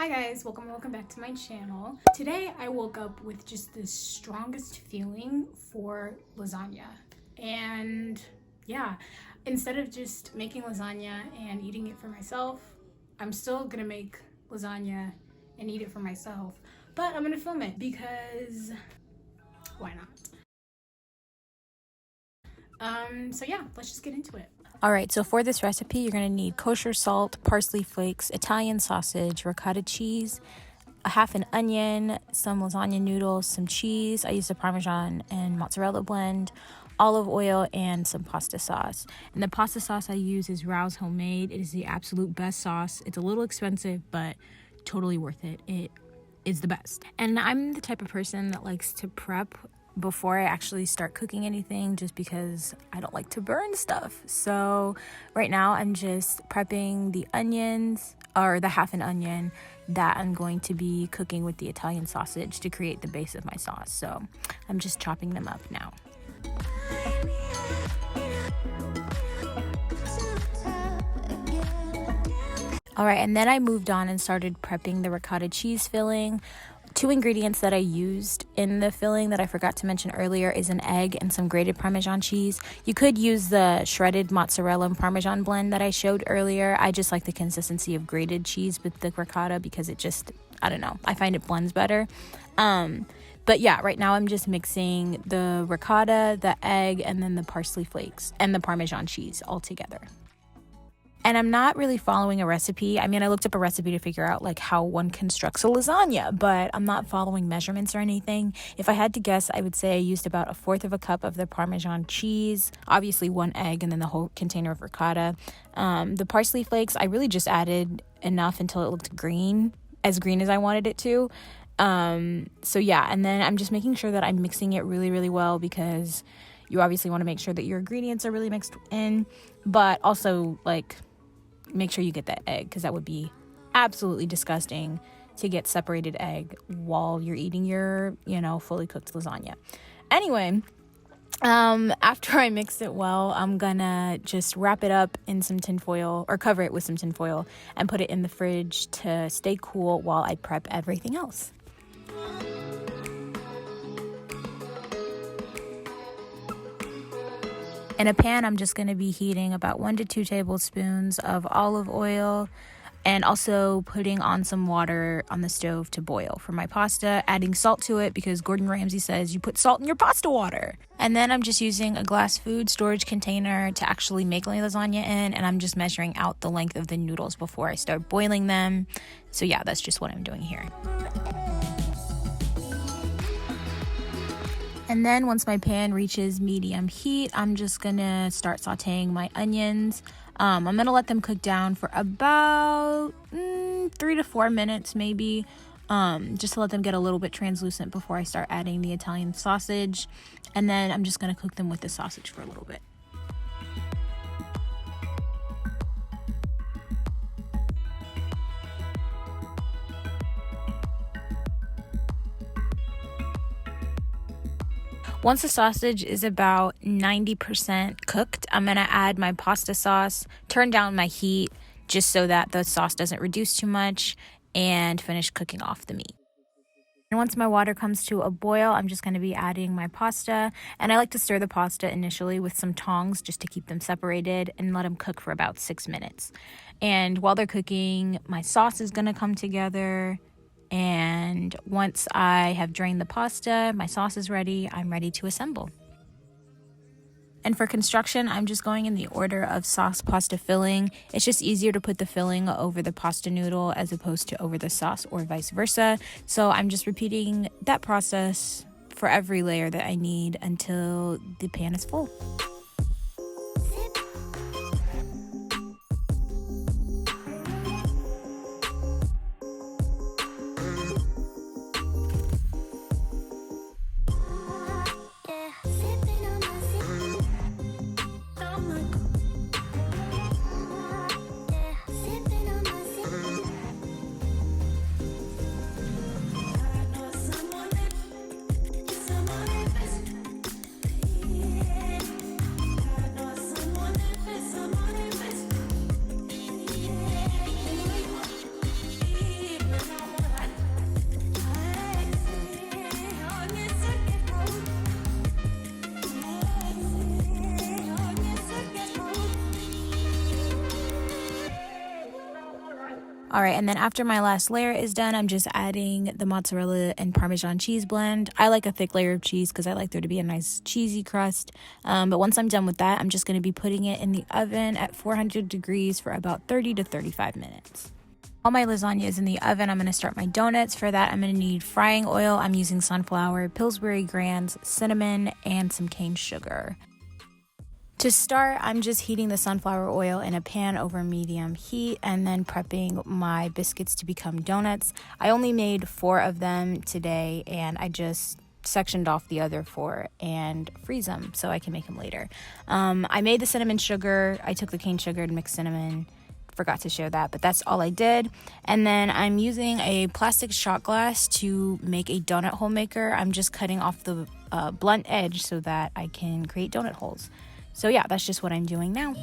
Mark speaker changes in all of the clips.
Speaker 1: Hi guys, welcome back to my channel. Today I woke up with just the strongest feeling for lasagna. And yeah, instead of just making lasagna and eating it for myself, I'm still gonna make lasagna and eat it for myself, but I'm gonna film it because why not? So yeah, let's just get into it.
Speaker 2: Alright, so for this recipe, you're going to need kosher salt, parsley flakes, Italian sausage, ricotta cheese, a half an onion, some lasagna noodles, some cheese. I used a Parmesan and mozzarella blend, olive oil, and some pasta sauce. And the pasta sauce I use is Rao's Homemade. It is the absolute best sauce. It's a little expensive, but totally worth it. It is the best. And I'm the type of person that likes to prep before I actually start cooking anything, just because I don't like to burn stuff. So right now I'm just prepping the onions, or the half an onion that I'm going to be cooking with the Italian sausage to create the base of my sauce. So I'm just chopping them up now. Alright, and then I moved on and started prepping the ricotta cheese filling. Two ingredients that I used in the filling that I forgot to mention earlier is an egg and some grated Parmesan cheese. You could use the shredded mozzarella and Parmesan blend that I showed earlier. I just like the consistency of grated cheese with the ricotta because it just, I don't know, I find it blends better. But yeah, right now I'm just mixing the ricotta, the egg, and then the parsley flakes and the Parmesan cheese all together. And I'm not really following a recipe. I mean, I looked up a recipe to figure out like how one constructs a lasagna, but I'm not following measurements or anything. If I had to guess, I would say I used about 1/4 of a cup of the Parmesan cheese, obviously 1 egg, and then the whole container of ricotta. The parsley flakes, I really just added enough until it looked green as I wanted it to. So yeah, and then I'm just making sure that I'm mixing it really, really well, because you obviously want to make sure that your ingredients are really mixed in, but also like make sure you get that egg, because that would be absolutely disgusting to get separated egg while you're eating your, fully cooked lasagna. Anyway, after I mix it well, I'm gonna just wrap it up in some tin foil, or cover it with some tin foil, and put it in the fridge to stay cool while I prep everything else. In a pan, I'm just going to be heating about 1 to 2 tablespoons of olive oil, and also putting on some water on the stove to boil for my pasta, adding salt to it because Gordon Ramsay says you put salt in your pasta water. And then I'm just using a glass food storage container to actually make my lasagna in, and I'm just measuring out the length of the noodles before I start boiling them. So yeah, that's just what I'm doing here. And then once my pan reaches medium heat, I'm just gonna start sauteing my onions. I'm gonna let them cook down for about 3 to 4 minutes maybe, just to let them get a little bit translucent before I start adding the Italian sausage. And then I'm just gonna cook them with the sausage for a little bit. Once the sausage is about 90% cooked, I'm going to add my pasta sauce, turn down my heat just so that the sauce doesn't reduce too much, and finish cooking off the meat. And once my water comes to a boil, I'm just going to be adding my pasta, and I like to stir the pasta initially with some tongs just to keep them separated and let them cook for about 6 minutes. And while they're cooking, my sauce is going to come together. And once I have drained the pasta, my sauce is ready, I'm ready to assemble. And for construction, I'm just going in the order of sauce, pasta, filling. It's just easier to put the filling over the pasta noodle as opposed to over the sauce, or vice versa. So I'm just repeating that process for every layer that I need until the pan is full. All right, and then after my last layer is done, I'm just adding the mozzarella and Parmesan cheese blend. I like a thick layer of cheese because I like there to be a nice cheesy crust. But once I'm done with that, I'm just going to be putting it in the oven at 400 degrees for about 30 to 35 minutes. While my lasagna is in the oven, I'm going to start my donuts. For that, I'm going to need frying oil. I'm using sunflower, Pillsbury Grands, cinnamon, and some cane sugar. To start, I'm just heating the sunflower oil in a pan over medium heat and then prepping my biscuits to become donuts. I only made 4 of them today, and I just sectioned off the other 4 and freeze them so I can make them later. I made the cinnamon sugar. I took the cane sugar and mixed cinnamon. Forgot to share that, but that's all I did. And then I'm using a plastic shot glass to make a donut hole maker. I'm just cutting off the blunt edge so that I can create donut holes. So yeah, that's just what I'm doing now.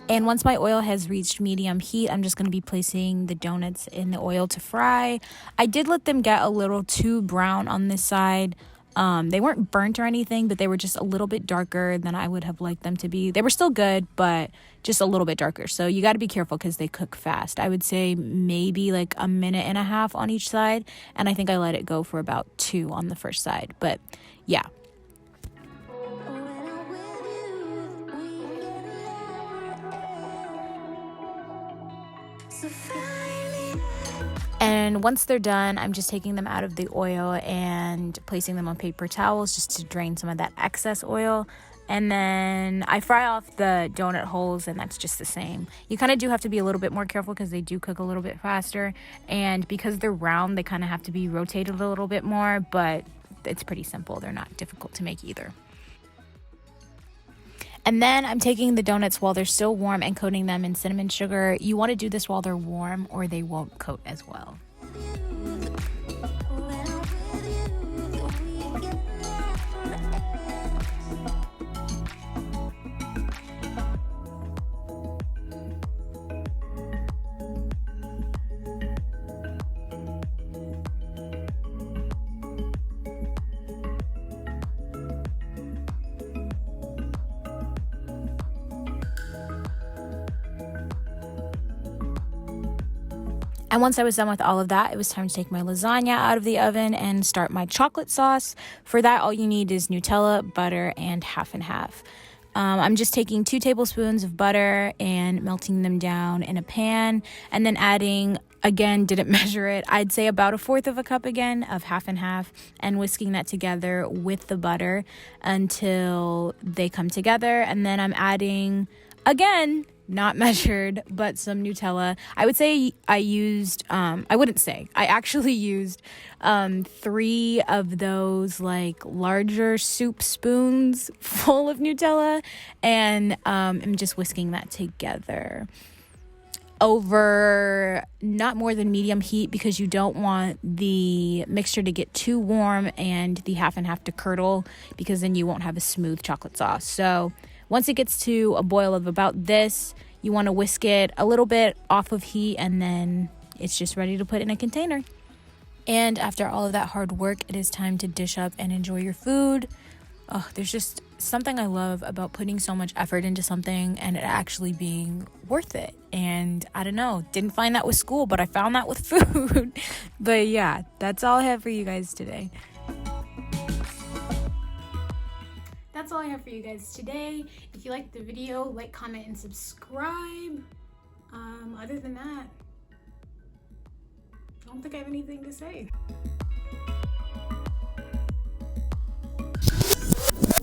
Speaker 2: And once my oil has reached medium heat, I'm just going to be placing the donuts in the oil to fry. I did let them get a little too brown on this side. They weren't burnt or anything, but they were just a little bit darker than I would have liked them to be. They were still good, but just a little bit darker. So you got to be careful because they cook fast. I would say maybe like a minute and a half on each side. And I think I let it go for about 2 on the first side. But yeah. And once they're done, I'm just taking them out of the oil and placing them on paper towels just to drain some of that excess oil. And then I fry off the donut holes, and that's just the same. You kind of do have to be a little bit more careful because they do cook a little bit faster. And because they're round, they kind of have to be rotated a little bit more, but it's pretty simple. They're not difficult to make either. And then I'm taking the donuts while they're still warm and coating them in cinnamon sugar. You want to do this while they're warm or they won't coat as well. And once I was done with all of that, it was time to take my lasagna out of the oven and start my chocolate sauce. For that, all you need is Nutella, butter, and half and half. I'm just taking 2 tablespoons of butter and melting them down in a pan, and then adding, again, didn't measure it, I'd say about 1/4 of a cup again of half and half, and whisking that together with the butter until they come together. And then I'm adding, again, not measured, but some Nutella. I would say I actually used 3 of those like larger soup spoons full of Nutella, and I'm just whisking that together over not more than medium heat because you don't want the mixture to get too warm and the half and half to curdle, because then you won't have a smooth chocolate sauce. So once it gets to a boil of about this, you want to whisk it a little bit off of heat, and then it's just ready to put in a container. And after all of that hard work, it is time to dish up and enjoy your food. Oh, there's just something I love about putting so much effort into something and it actually being worth it. And I don't know, didn't find that with school, but I found that with food. But yeah, that's all I have for you guys today.
Speaker 1: That's all I have for you guys today. If you liked the video, like, comment, and subscribe. Other than that, I don't think I have anything to say.